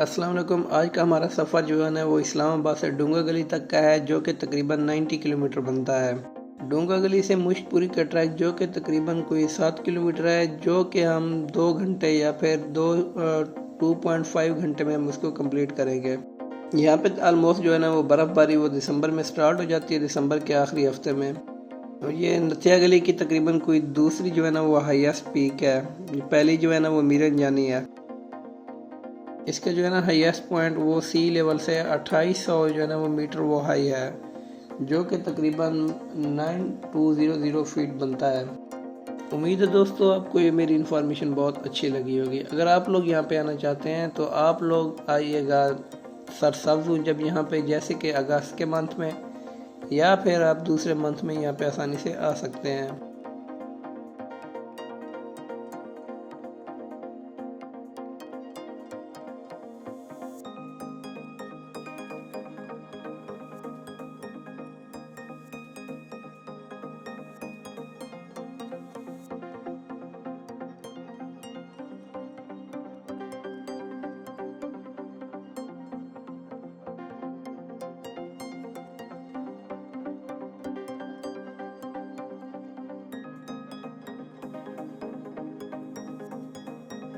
अस्सलाम वालेकुम। आज का हमारा सफ़र जो है ना वो इस्लामाबाद से डूंगा गली तक का है, जो कि तकरीबन 90 किलोमीटर बनता है। डूंगा गली से मुश्कपुरी का ट्रैक जो कि तकरीबन कोई 7 किलोमीटर है, जो कि हम 2 घंटे या फिर 2.5 घंटे में हम उसको कंप्लीट करेंगे। यहाँ पे आलमोस्ट जो है ना वो बर्फ़बारी वो दिसंबर में स्टार्ट हो जाती है, दिसंबर के आखिरी हफ्ते में। और ये नथिया गली की तकरीबन कोई दूसरी जो है ना वो हाईएस्ट पीक है। पहली जो है ना वो मीरन जानी है। इसका जो है ना हाईएस्ट पॉइंट वो सी लेवल से 2800 जो है ना वो मीटर वो हाई है, जो कि तकरीबन 9200 फीट बनता है। उम्मीद है दोस्तों आपको ये मेरी इन्फॉर्मेशन बहुत अच्छी लगी होगी। अगर आप लोग यहाँ पे आना चाहते हैं तो आप लोग आइएगा सरसब्ज जब यहाँ पे, जैसे कि अगस्त के मंथ में, या फिर आप दूसरे मंथ में यहाँ पे आसानी से आ सकते हैं।